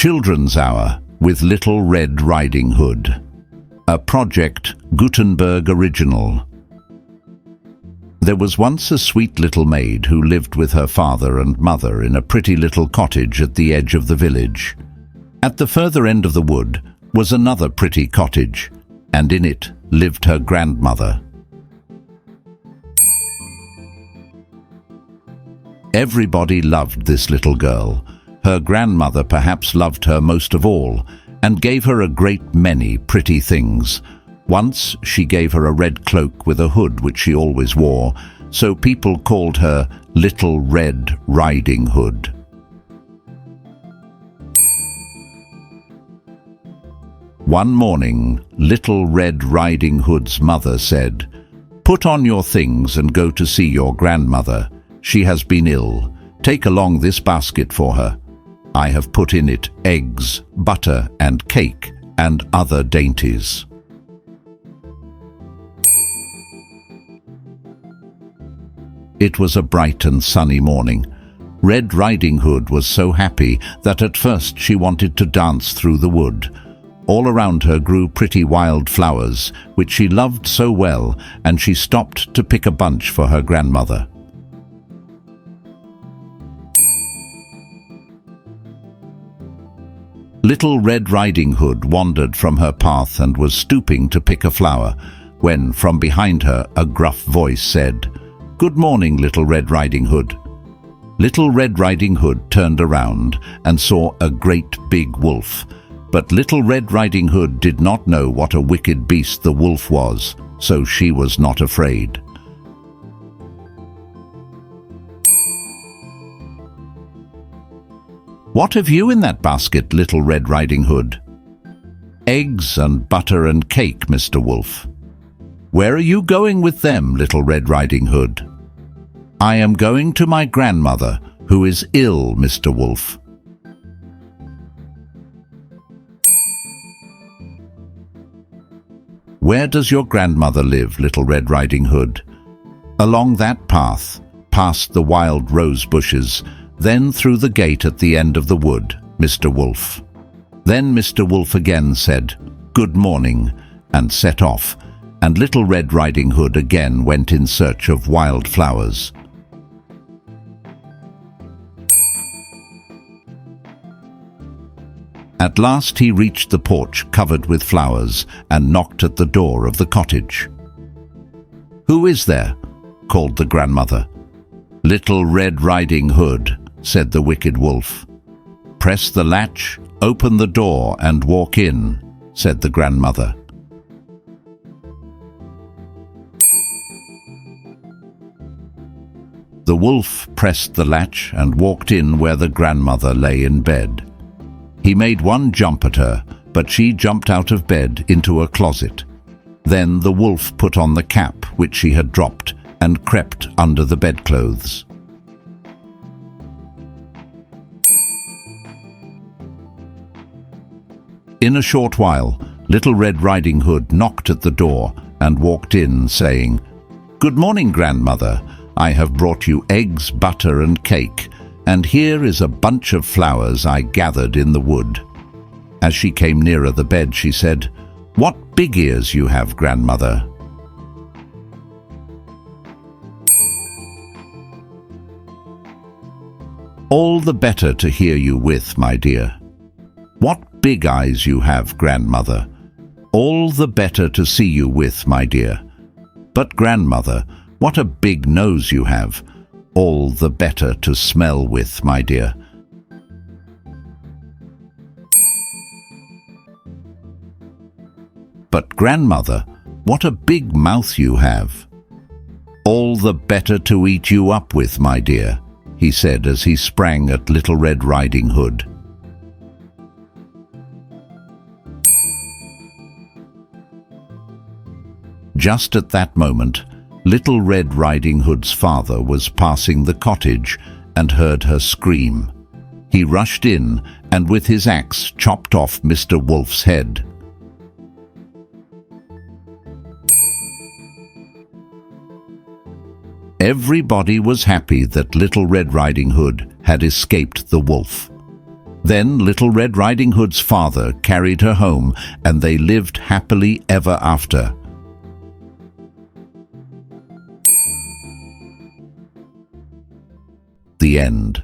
Children's Hour with Little Red Riding Hood, a Project Gutenberg original. There was once a sweet little maid who lived with her father and mother in a pretty little cottage at the edge of the village. At the further end of the wood was another pretty cottage, and in it lived her grandmother. Everybody loved this little girl. Her grandmother perhaps loved her most of all, and gave her a great many pretty things. Once she gave her a red cloak with a hood which she always wore, so people called her Little Red Riding Hood. One morning, Little Red Riding Hood's mother said, "Put on your things and go to see your grandmother. She has been ill. Take along this basket for her. I have put in it eggs, butter and cake and other dainties." It was a bright and sunny morning. Red Riding Hood was so happy that at first she wanted to dance through the wood. All around her grew pretty wild flowers, which she loved so well, and she stopped to pick a bunch for her grandmother. Little Red Riding Hood wandered from her path and was stooping to pick a flower, when from behind her a gruff voice said, "Good morning, Little Red Riding Hood." Little Red Riding Hood turned around and saw a great big wolf. But Little Red Riding Hood did not know what a wicked beast the wolf was, so she was not afraid. "What have you in that basket, Little Red Riding Hood?" "Eggs and butter and cake, Mr. Wolf." "Where are you going with them, Little Red Riding Hood?" "I am going to my grandmother, who is ill, Mr. Wolf." "Where does your grandmother live, Little Red Riding Hood?" "Along that path, past the wild rose bushes, then through the gate at the end of the wood, Mr. Wolf." Then Mr. Wolf again said, "Good morning," and set off, and Little Red Riding Hood again went in search of wild flowers. At last he reached the porch covered with flowers and knocked at the door of the cottage. "Who is there?" called the grandmother. "Little Red Riding Hood," said the wicked wolf. "Press the latch, open the door and walk in," said the grandmother. The wolf pressed the latch and walked in where the grandmother lay in bed. He made one jump at her, but she jumped out of bed into a closet. Then the wolf put on the cap which she had dropped and crept under the bedclothes. In a short while, Little Red Riding Hood knocked at the door and walked in, saying, "Good morning, grandmother. I have brought you eggs, butter and cake, and here is a bunch of flowers I gathered in the wood." As she came nearer the bed, she said, "What big ears you have, grandmother." "All the better to hear you with, my dear." "What big eyes you have, grandmother." "All the better to see you with, my dear." "But grandmother, what a big nose you have." "All the better to smell with, my dear." "But grandmother, what a big mouth you have." "All the better to eat you up with, my dear," he said as he sprang at Little Red Riding Hood. Just at that moment, Little Red Riding Hood's father was passing the cottage and heard her scream. He rushed in and with his axe chopped off Mr. Wolf's head. Everybody was happy that Little Red Riding Hood had escaped the wolf. Then Little Red Riding Hood's father carried her home, and they lived happily ever after. The end.